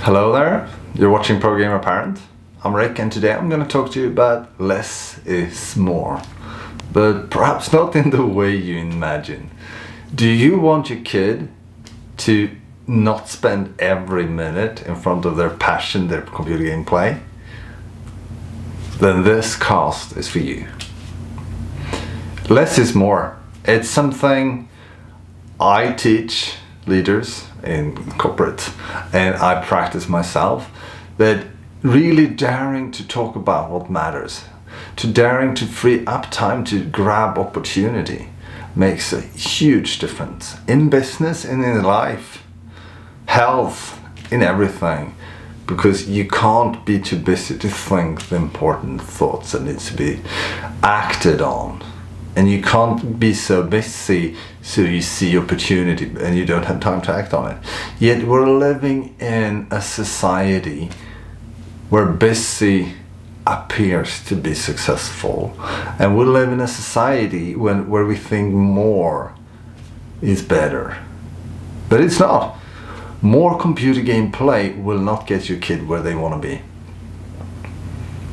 Hello there, you're watching Pro Gamer Parent. I'm Rick, and today I'm going to talk to you about less is more, but perhaps not in the way you imagine. Do you want your kid to not spend every minute in front of their passion, their computer game play? Then this cast is for you. Less is more. It's something I teach leaders in corporate and I practice myself, that really daring to talk about what matters, to daring to free up time to grab opportunity makes a huge difference in business and in life, health, in everything, because you can't be too busy to think the important thoughts that needs to be acted on. And you can't be so busy so you see opportunity and you don't have time to act on it. Yet we're living in a society where busy appears to be successful. And we live in a society where we think more is better. But it's not. More computer game play will not get your kid where they want to be.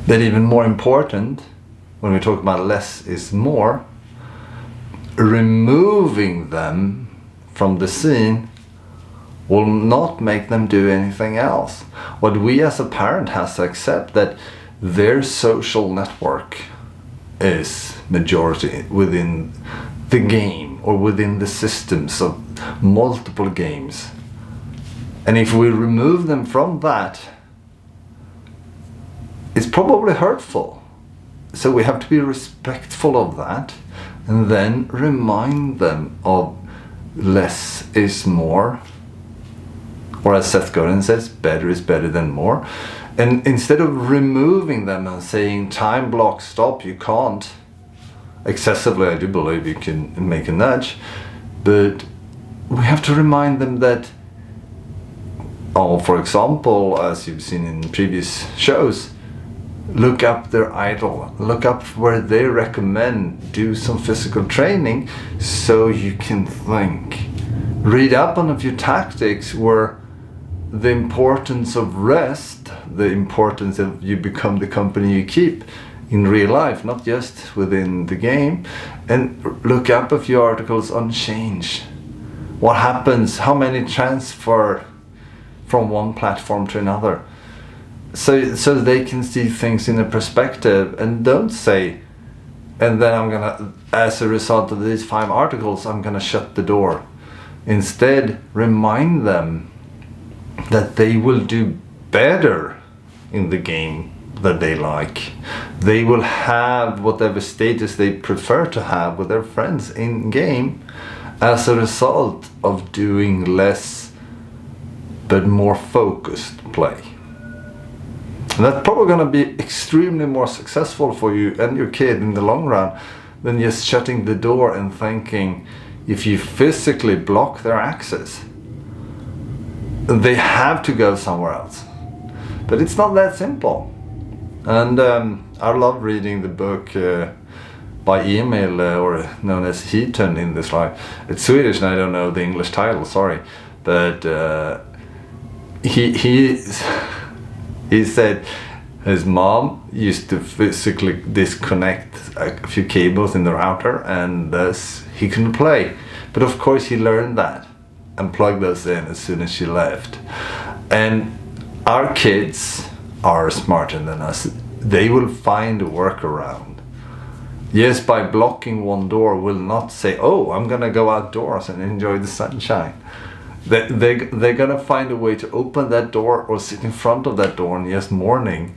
But even more important, when we talk about less is more, removing them from the scene will not make them do anything else. What we as a parent has to accept that their social network is majority within the game or within the systems of multiple games. And if we remove them from that, it's probably hurtful. So we have to be respectful of that and then remind them of less is more. Or as Seth Godin says, better is better than more. And instead of removing them and saying time block, stop, you can't. Excessively, I do believe you can make a nudge. But we have to remind them that, for example, as you've seen in previous shows, look up their idol, look up where they recommend, do some physical training so you can think. Read up on a few tactics where the importance of rest, the importance of you become the company you keep in real life, not just within the game. And look up a few articles on change. What happens, how many transfer from one platform to another. So they can see things in a perspective and don't say, and then I'm gonna, as a result of these 5 articles, I'm gonna shut the door. Instead, remind them that they will do better in the game that they like. They will have whatever status they prefer to have with their friends in game as a result of doing less but more focused play. And that's probably going to be extremely more successful for you and your kid in the long run than just shutting the door and thinking if you physically block their access, they have to go somewhere else. But it's not that simple. And I love reading the book by email or known as Heaton in this life. It's Swedish and I don't know the English title, sorry. But he said his mom used to physically disconnect a few cables in the router and thus he couldn't play. But of course he learned that and plugged those in as soon as she left. And our kids are smarter than us. They will find a workaround. Yes, by blocking one door will not say, oh, I'm gonna go outdoors and enjoy the sunshine. They're gonna find a way to open that door or sit in front of that door on just morning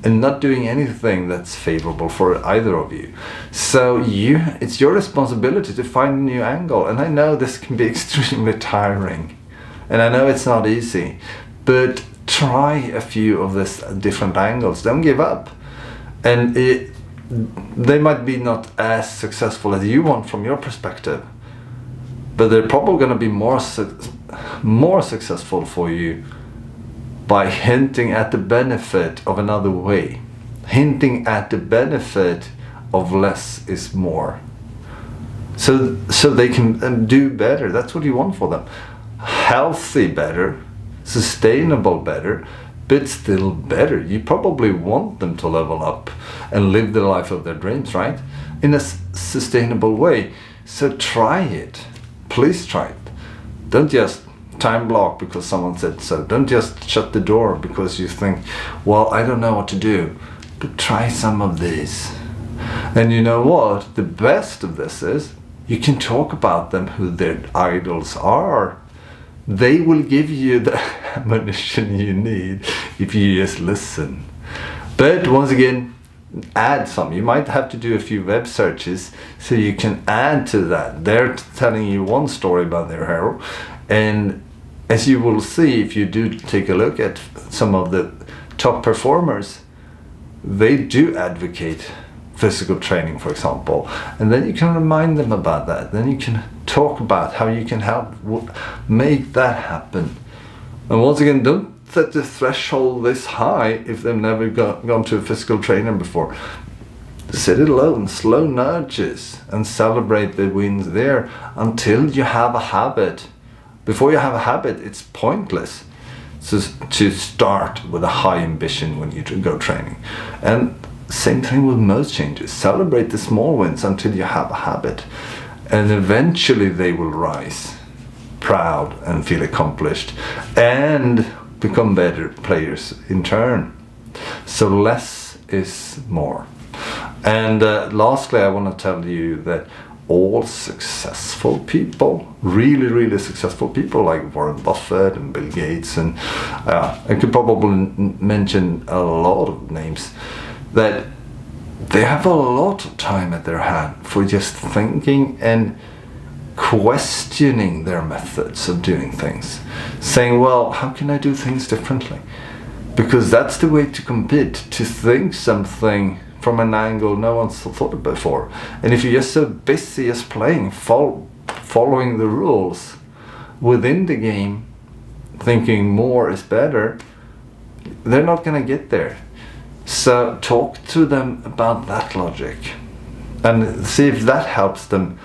and not doing anything that's favorable for either of you. So it's your responsibility to find a new angle. And I know this can be extremely tiring and I know it's not easy, but try a few of these different angles. Don't give up. And they might be not as successful as you want from your perspective, but they're probably going to be more successful for you by hinting at the benefit of another way, hinting at the benefit of less is more. So they can do better. That's what you want for them. Healthy better, sustainable better, but still better. You probably want them to level up and live the life of their dreams, right? In a sustainable way. So try it. Please try it. Don't just time block because someone said so. Don't just shut the door because you think, well, I don't know what to do. But try some of these. And you know what? The best of this is you can talk about them, who their idols are. They will give you the ammunition you need if you just listen. But once again, add some. You might have to do a few web searches so you can add to that. They're telling you one story about their hero, and as you will see if you do take a look at some of the top performers, they do advocate physical training, for example, and then you can remind them about that. Then you can talk about how you can help make that happen. And once again, don't set the threshold this high if they've never gone to a physical trainer before. Set it low and slow nudges and celebrate the wins there until you have a habit. Before you have a habit, it's pointless to start with a high ambition when you go training. And same thing with most changes. Celebrate the small wins until you have a habit, and eventually they will rise proud and feel accomplished and become better players in turn. So less is more. And lastly, I want to tell you that all successful people, really successful people like Warren Buffett and Bill Gates, and I could probably mention a lot of names, that they have a lot of time at their hand for just thinking and questioning their methods of doing things, saying, well, how can I do things differently? Because that's the way to compete, to think something from an angle no one's thought of before. And if you're just so busy as playing, following the rules within the game, thinking more is better, they're not going to get there. So talk to them about that logic and see if that helps them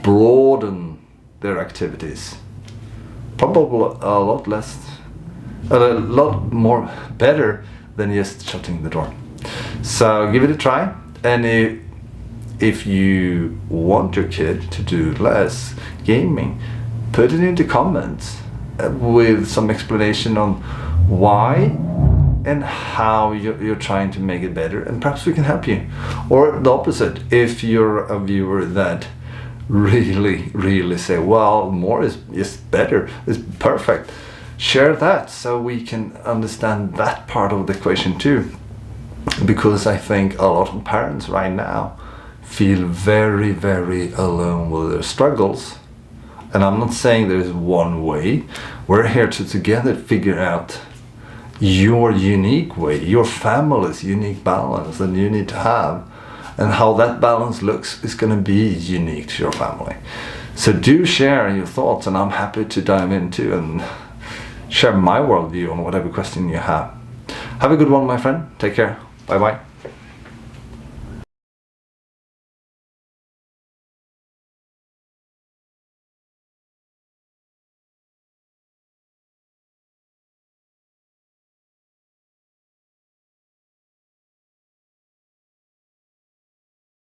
broaden their activities. Probably a lot more better than just shutting the door. So give it a try, and if you want your kid to do less gaming, put it in the comments with some explanation on why and how you're trying to make it better, and perhaps we can help you. Or the opposite, if you're a viewer that really say, well, more is better, is perfect, share that so we can understand that part of the equation too. Because I think a lot of parents right now feel very alone with their struggles. And I'm not saying there's one way. We're here to together figure out your unique way, your family's unique balance that you need to have, and how that balance looks is going to be unique to your family. So do share your thoughts, and I'm happy to dive into and share my worldview on whatever question you have. Have a good one, my friend. Take care. Bye bye.